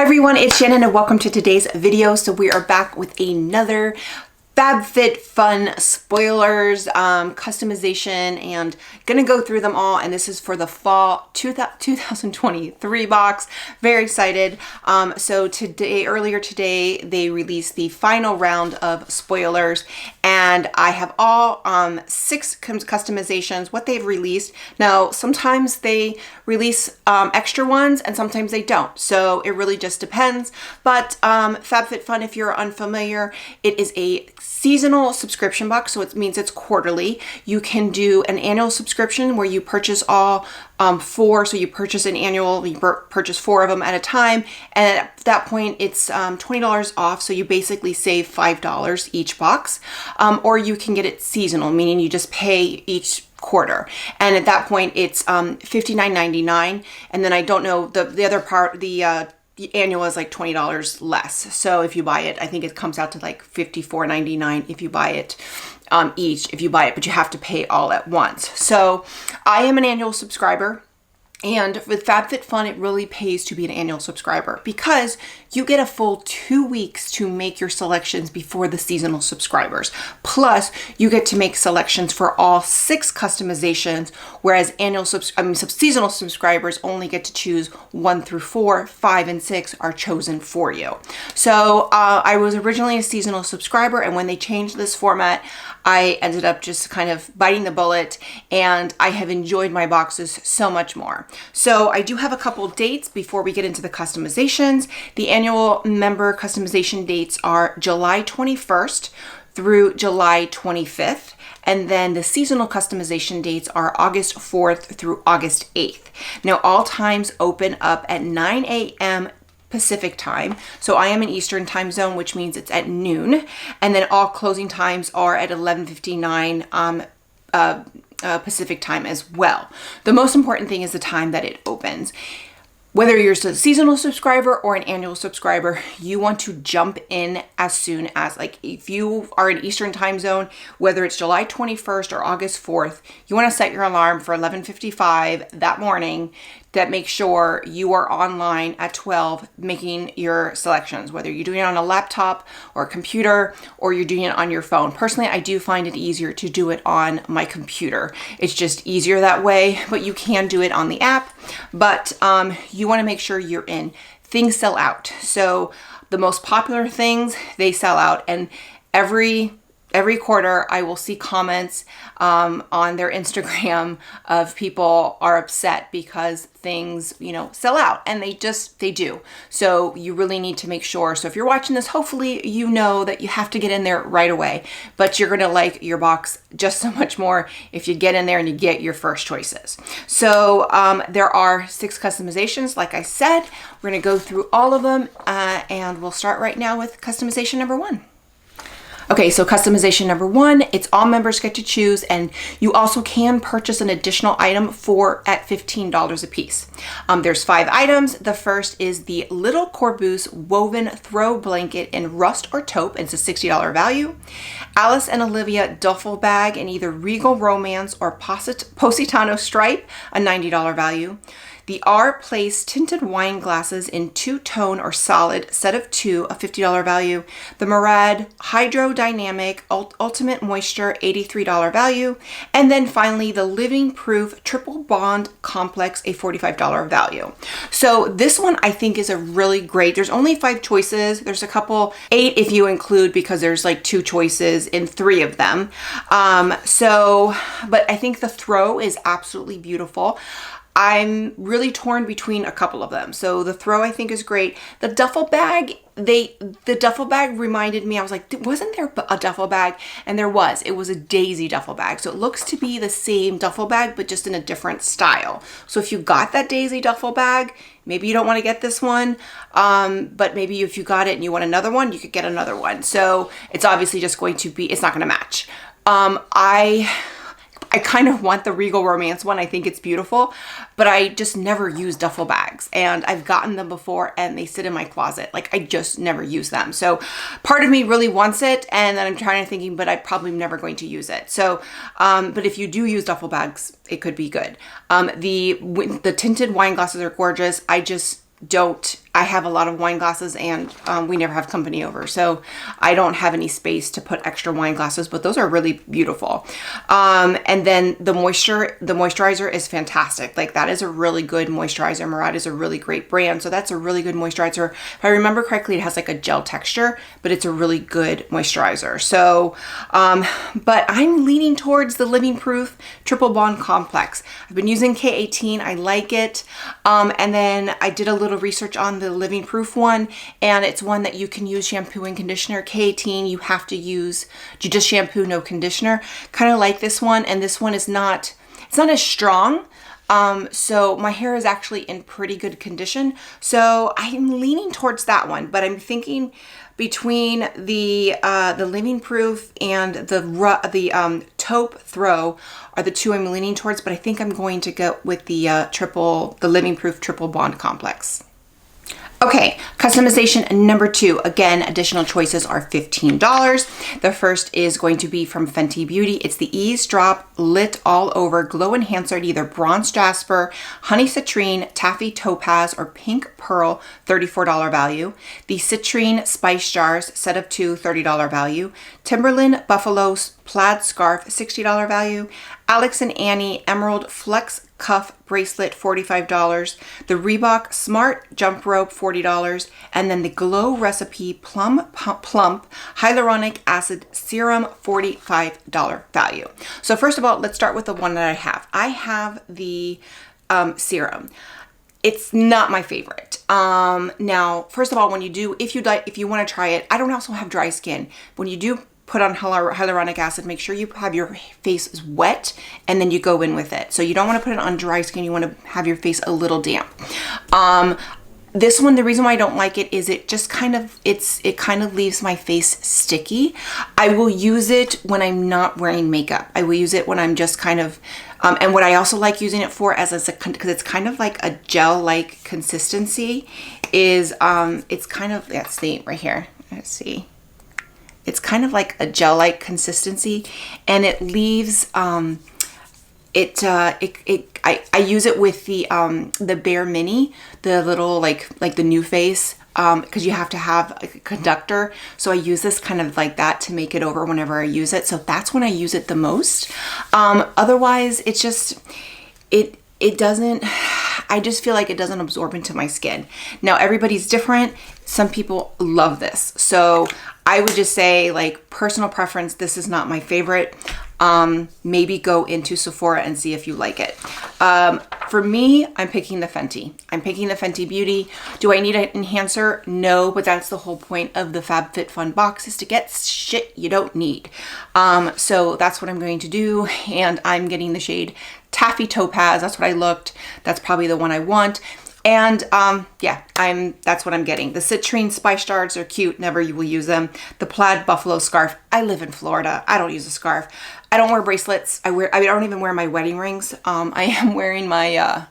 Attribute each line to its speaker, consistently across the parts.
Speaker 1: Hi everyone, it's Shannon and welcome to today's video. So we are back with another FabFitFun spoilers, customization, and gonna go through them all. And this is for the fall 2023 box. Very excited. So earlier today, they released the final round of spoilers, and I have all 6 customizations, what they've released. Now, sometimes they release extra ones and sometimes they don't. So it really just depends. But FabFitFun, if you're unfamiliar, it is a seasonal subscription box, so it means it's quarterly. You can do an annual subscription where you purchase all 4, so you purchase an annual, you purchase 4 of them at a time, and at that point it's $20 off, so you basically save $5 each box. Or you can get it seasonal, meaning you just pay each quarter, and at that point it's $59.99, and then I don't know the other part, the annual is like $20 less. So if you buy it, I think it comes out to like $54.99 if you buy it if you buy it, but you have to pay all at once. So I am an annual subscriber. And with FabFitFun, it really pays to be an annual subscriber because you get a full 2 weeks to make your selections before the seasonal subscribers. Plus, you get to make selections for all 6 customizations, whereas seasonal subscribers only get to choose 1 through 4, 5, and 6 are chosen for you. So I was originally a seasonal subscriber, and when they changed this format, I ended up just kind of biting the bullet, and I have enjoyed my boxes so much more. So I do have a couple dates before we get into the customizations. The annual member customization dates are July 21st through July 25th. And then the seasonal customization dates are August 4th through August 8th. Now, all times open up at 9 a.m. Pacific time. So I am in Eastern time zone, which means it's at noon. And then all closing times are at 11:59 Pacific time as well. The most important thing is the time that it opens. Whether you're a seasonal subscriber or an annual subscriber, you want to jump in as soon as, like, if you are in Eastern time zone, whether it's July 21st or August 4th, you want to set your alarm for 11:55 that morning that makes sure you are online at 12 making your selections, whether you're doing it on a laptop or a computer or you're doing it on your phone. Personally, I do find it easier to do it on my computer. It's just easier that way, but you can do it on the app. But you want to make sure you're in. Things sell out. So the most popular things, they sell out, and every quarter I will see comments on their Instagram of people are upset because things, sell out, and they do. So you really need to make sure. So if you're watching this, hopefully you know that you have to get in there right away, but you're gonna like your box just so much more if you get in there and you get your first choices. So there are 6 customizations. Like I said, we're gonna go through all of them, and we'll start right now with customization number 1. Okay, so customization number 1, it's all members get to choose, and you also can purchase an additional item at $15 a piece. There's 5 items. The first is the little Korboose woven throw blanket in rust or taupe. It's a $60 value. Alice and Olivia duffel bag in either Regal Romance or Positano stripe, a $90 value. The R Place tinted wine glasses in 2-tone or solid, set of 2, a $50 value. The Murad Hydrodynamic Ultimate Moisture, $83 value. And then finally, the Living Proof Triple Bond Complex, a $45 value. So this one I think is a really great, there's only 5 choices. There's a couple, 8 if you include, because there's like 2 choices in 3 of them. But I think the throw is absolutely beautiful. I'm really torn between a couple of them. So the throw I think is great. The duffel bag, the duffel bag reminded me, I was like, wasn't there a duffel bag? And there was. It was a daisy duffel bag. So it looks to be the same duffel bag, but just in a different style. So if you got that daisy duffel bag, maybe you don't want to get this one, but maybe if you got it and you want another one, you could get another one. So it's obviously just going to be, it's not going to match. I kind of want the Regal Romance one. I think it's beautiful, but I just never use duffel bags, and I've gotten them before and they sit in my closet. Like, I just never use them. So part of me really wants it, and then I'm trying to thinking, but I'm probably never going to use it. So, but if you do use duffel bags, it could be good. The tinted wine glasses are gorgeous. I just don't I have a lot of wine glasses and we never have company over. So I don't have any space to put extra wine glasses, but those are really beautiful. And then the moisturizer is fantastic. Like that is a really good moisturizer. Murad is a really great brand. So that's a really good moisturizer. If I remember correctly, it has like a gel texture, but it's a really good moisturizer. So, but I'm leaning towards the Living Proof Triple Bond Complex. I've been using K18. I like it. And then I did a little research on the Living Proof one, and it's one that you can use shampoo and conditioner. K18, you have to use just shampoo, no conditioner. Kind of like this one, and this one is not, it's not as strong. So my hair is actually in pretty good condition. So I'm leaning towards that one, but I'm thinking between the Living Proof and the Taupe Throw are the two I'm leaning towards, but I think I'm going to go with the Living Proof Triple Bond Complex. Okay, customization number 2. Again, additional choices are $15. The first is going to be from Fenty Beauty. It's the Eaze Drop Lit All Over Glow Enhancer at either Bronze Jasper, Honey Citrine, Taffy Topaz, or Pink Pearl, $34 value. The Citrine Spice Jars, set of 2, $30 value. Timberland Buffalo Plaid Scarf, $60 value. Alex and Annie Emerald Flex Cuff Bracelet, $45. The Reebok Smart Jump Rope, $40. And then the Glow Recipe Plump Hyaluronic Acid Serum, $45 value. So first of all, let's start with the one that I have. I have the serum. It's not my favorite. Now, first of all, when you do, if you want to try it, I don't also have dry skin. When you do put on hyaluronic acid, make sure you have your face wet and then you go in with it. So you don't want to put it on dry skin. You want to have your face a little damp. This one, the reason why I don't like it is it just kind of, it kind of leaves my face sticky. I will use it when I'm not wearing makeup. I will use it when I'm just kind of, and what I also like using it for because it's kind of like a gel-like consistency is, it's kind of, let's see right here. Let's see. It's kind of like a gel-like consistency, and it leaves, I use it with the Bare Mini, the little like the New Face, because you have to have a conductor. So I use this kind of like that to make it over whenever I use it. So that's when I use it the most. Otherwise, it's just, it doesn't, I just feel like it doesn't absorb into my skin. Now, everybody's different. Some people love this. So I would just say, like, personal preference, this is not my favorite. Maybe go into Sephora and see if you like it. For me, I'm picking the Fenty. I'm picking the Fenty Beauty. Do I need an enhancer? No, but that's the whole point of the FabFitFun box, is to get shit you don't need. So that's what I'm going to do. And I'm getting the shade Taffy Topaz. That's what I looked. That's probably the one I want. And yeah, that's what I'm getting. The Citrine Spice Jars are cute. Never will use them. The Plaid Buffalo Scarf. I live in Florida. I don't use a scarf. I don't wear bracelets. I don't even wear my wedding rings. I am wearing my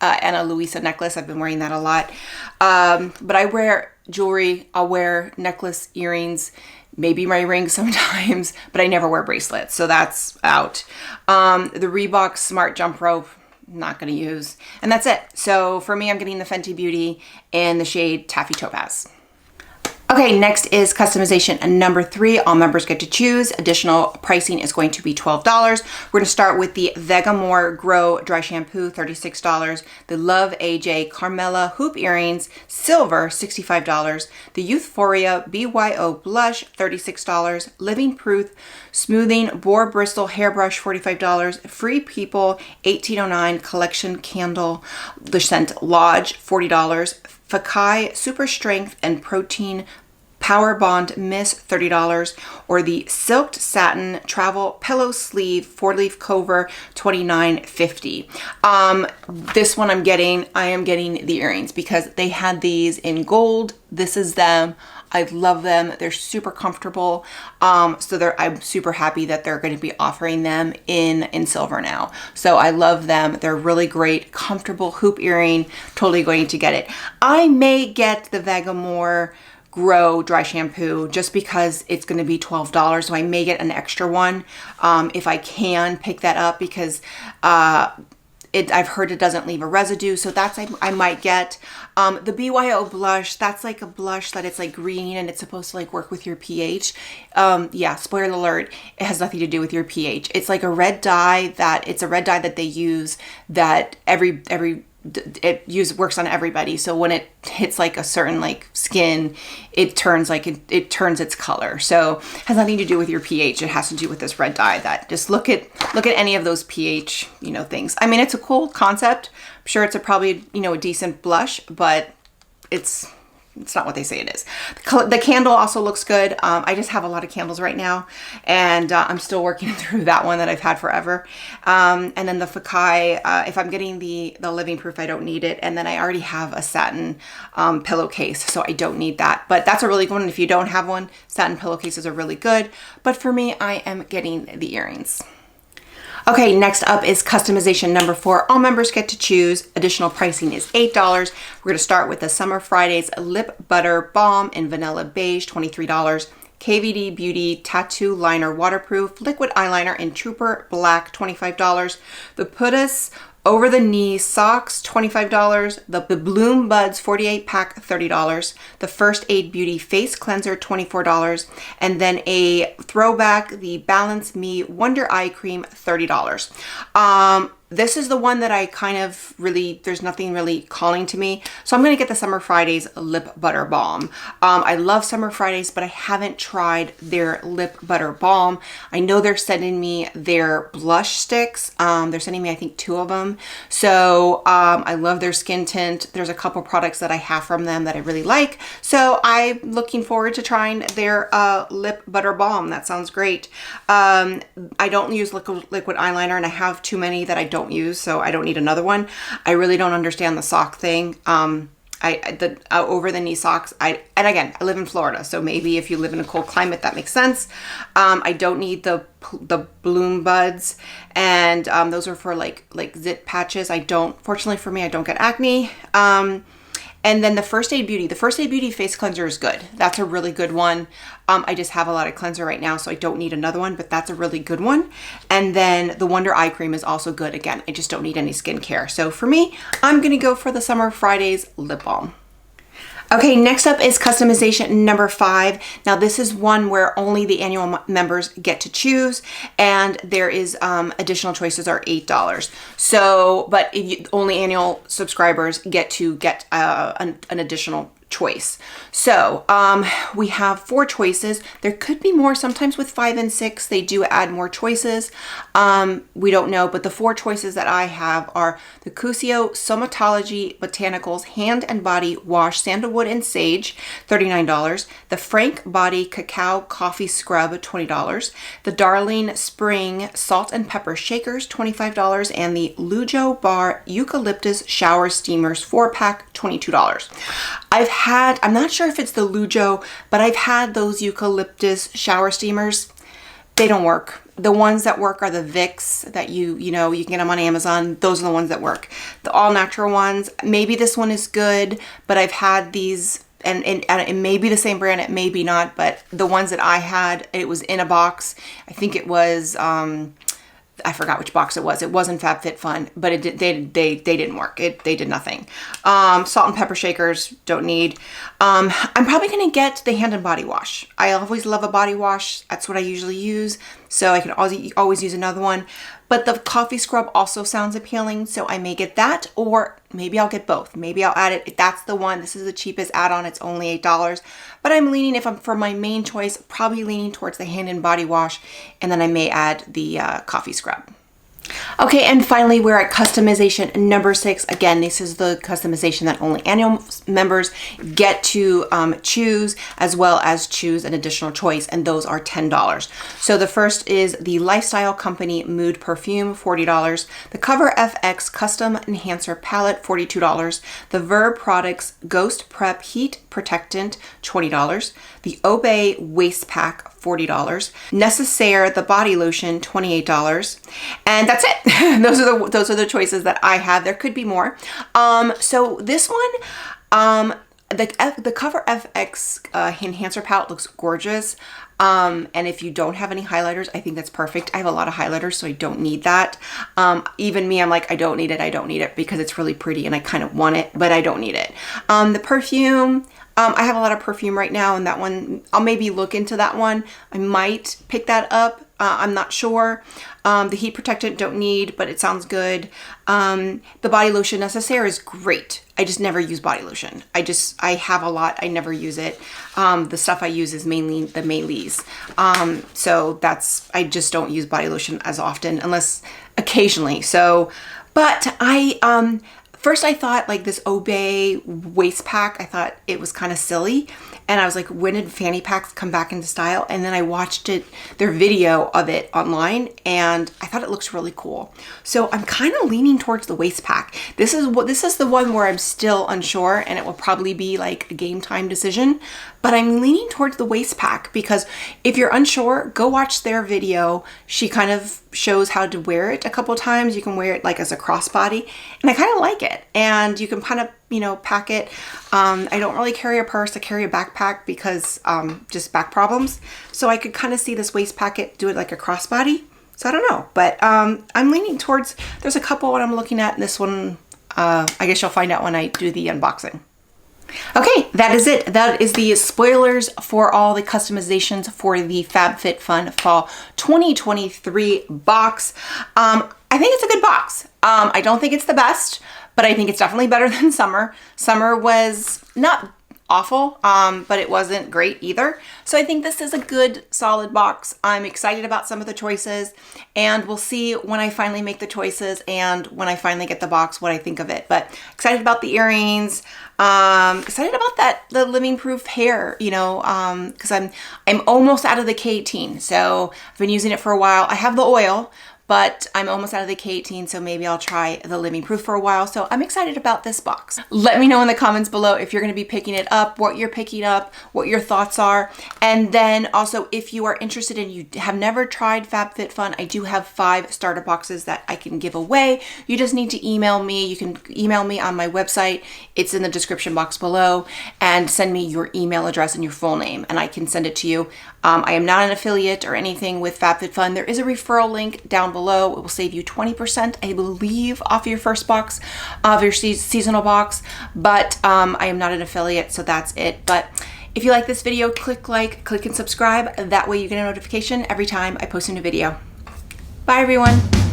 Speaker 1: Ana Luisa necklace. I've been wearing that a lot. But I wear jewelry. I'll wear necklace, earrings, maybe my rings sometimes, but I never wear bracelets. So that's out. The Reebok Smart Jump Rope, not going to use. And that's it. So for me, I'm getting the Fenty Beauty in the shade Taffy Topaz. Okay, next is customization number 3. All members get to choose. Additional pricing is going to be $12. We're going to start with the Vegamore Grow Dry Shampoo, $36. The Love AJ Carmela Hoop Earrings, Silver, $65. The Youthforia BYO Blush, $36. Living Proof Smoothing Boar Bristle Hairbrush, $45. Free People 1809 Collection Candle, the scent Lodge, $40. Fakai Super Strength and Protein Power Bond Mist, $30. Or the Silked Satin Travel Pillow Sleeve 4-leaf cover, $29.50. This one I am getting the earrings because they had these in gold. This is them. I love them. They're super comfortable. I'm super happy that they're going to be offering them in silver now. So I love them. They're really great, comfortable hoop earring. Totally going to get it. I may get the Vegamore Grow Dry Shampoo just because it's going to be $12. So I may get an extra one if I can pick that up because I've heard it doesn't leave a residue, so that's I might get. The BYO blush, that's like a blush that it's like green and it's supposed to like work with your pH. Yeah, spoiler alert, it has nothing to do with your pH. It's like a red dye that they use that works on everybody. So when it hits like a certain like skin, it turns like it turns its color. So it has nothing to do with your pH. It has to do with this red dye that just look at any of those pH, things. I mean, it's a cool concept. I'm sure it's probably a decent blush, but it's not what they say it is. The candle also looks good. I just have a lot of candles right now, and I'm still working through that one that I've had forever. And then the Fakai, if I'm getting the living proof, I don't need it. And then I already have a satin pillowcase, so I don't need that. But that's a really good one. If you don't have one, satin pillowcases are really good. But for me, I am getting the earrings. Okay, next up is customization number 4. All members get to choose. Additional pricing is $8. We're gonna start with the Summer Fridays Lip Butter Balm in Vanilla Beige, $23. KVD Beauty Tattoo Liner Waterproof Liquid Eyeliner in Trooper Black, $25. The Pudas Over the Knee Socks, $25. The Bloom Buds 48 pack, $30. The First Aid Beauty Face Cleanser, $24. And then a throwback, the Balance Me Wonder Eye Cream, $30. This is the one that I kind of really, there's nothing really calling to me. So I'm going to get the Summer Fridays Lip Butter Balm. I love Summer Fridays, but I haven't tried their Lip Butter Balm. I know they're sending me their blush sticks. They're sending me, I think, 2 of them. So I love their skin tint. There's a couple products that I have from them that I really like. So I'm looking forward to trying their Lip Butter Balm. That sounds great. I don't use liquid eyeliner, and I have too many that I don't use, so I don't need another one. I really don't understand the sock thing. The over the knee socks, and again, I live in Florida, so maybe if you live in a cold climate, that makes sense. I don't need the Bloom Buds, and those are for like zit patches. Fortunately for me, I don't get acne. And then the First Aid Beauty Face Cleanser is good. That's a really good one. I just have a lot of cleanser right now, so I don't need another one, but that's a really good one. And then the Wonder Eye Cream is also good. Again, I just don't need any skincare. So for me, I'm gonna go for the Summer Fridays Lip Balm. Okay, next up is customization number 5. Now this is one where only the annual members get to choose, and there is additional choices are $8. So, but only annual subscribers get an additional choice. So we have 4 choices. There could be more. Sometimes with 5 and 6 they do add more choices. We don't know, but the 4 choices that I have are the Cusio Somatology Botanicals Hand and Body Wash Sandalwood and Sage, $39. The Frank Body Cacao Coffee Scrub, $20. The Darling Spring Salt and Pepper Shakers, $25. And the Lujo Bar Eucalyptus Shower Steamers 4-pack, $22. I'm not sure if it's the Lujo, but I've had those eucalyptus shower steamers. They don't work. The ones that work are the Vicks that you can get them on Amazon. Those are the ones that work. The all natural ones, maybe this one is good, but I've had these, and it may be the same brand, it may be not, but the ones that I had, it was in a box. I think it was, I forgot which box it was. It wasn't FabFitFun, but they didn't work. They did nothing. Salt and pepper shakers, don't need. I'm probably gonna get the hand and body wash. I always love a body wash. That's what I usually use. So I can always use another one. But the coffee scrub also sounds appealing, so I may get that, or maybe I'll get both. Maybe I'll add it. If that's the one, this is the cheapest add-on. It's only $8. But I'm leaning, if I'm for my main choice, probably leaning towards the hand and body wash, and then I may add the coffee scrub. Okay, and finally we're at customization number 6. Again, this is the customization that only annual members get to choose, as well as choose an additional choice, and those are $10. So the first is the Lifestyle Company Mood Perfume, $40. The Cover FX Custom Enhancer Palette, $42. The Verb Products Ghost Prep Heat Protectant, $20. The Obey Waist Pack, $40. Necessaire the Body Lotion, $28. And that's it. Those are the choices that I have. There could be more. So this one, the Cover FX enhancer palette looks gorgeous. And if you don't have any highlighters, I think that's perfect. I have a lot of highlighters, so I don't need that. Even me, I'm like, I don't need it because it's really pretty and I kind of want it, but I don't need it. The perfume, I have a lot of perfume right now, and that one, I'll maybe look into that one. I might pick that up. I'm not sure. The heat protectant don't need, but it sounds good. The body lotion Necessaire is great. I just never use body lotion. I have a lot. I never use it. The stuff I use is mainly the Maylis. So I just don't use body lotion as often, unless occasionally. So, but first I thought like this Obey waist pack, I thought it was kind of silly. And I was like, when did fanny packs come back into style? And then I watched their video of it online, and I thought it looks really cool. So I'm kind of leaning towards the waist pack. This is the one where I'm still unsure, and it will probably be like a game time decision. But I'm leaning towards the waist pack because if you're unsure, go watch their video. She kind of shows how to wear it a couple of times. You can wear it like as a crossbody, and I kind of like it. And you can kind of, pack it. I don't really carry a purse. I carry a backpack because just back problems. So I could kind of see this waist packet, do it like a crossbody. So I don't know, but I'm leaning towards, there's a couple what I'm looking at. This one, I guess you'll find out when I do the unboxing. Okay, that is it. That is the spoilers for all the customizations for the FabFitFun Fall 2023 box. I think it's a good box. I don't think it's the best, but I think it's definitely better than summer. Summer was not awful, but it wasn't great either. So I think this is a good, solid box. I'm excited about some of the choices, and we'll see when I finally make the choices and when I finally get the box what I think of it. But excited about the earrings. Excited about the living proof hair, because I'm almost out of the K18. So I've been using it for a while. I have the oil, but I'm almost out of the K18, so maybe I'll try the living proof for a while. So I'm excited about this box. Let me know in the comments below if you're gonna be picking it up, what you're picking up, what your thoughts are. And then also, if you are interested and you have never tried FabFitFun, I do have 5 starter boxes that I can give away. You just need to email me. You can email me on my website. It's in the description box below, and send me your email address and your full name, and I can send it to you. I am not an affiliate or anything with FabFitFun. There is a referral link down below. It will save you 20%, I believe, off your first box, of your seasonal box. But I am not an affiliate, so that's it. But if you like this video, click like, click and subscribe. That way you get a notification every time I post a new video. Bye, everyone.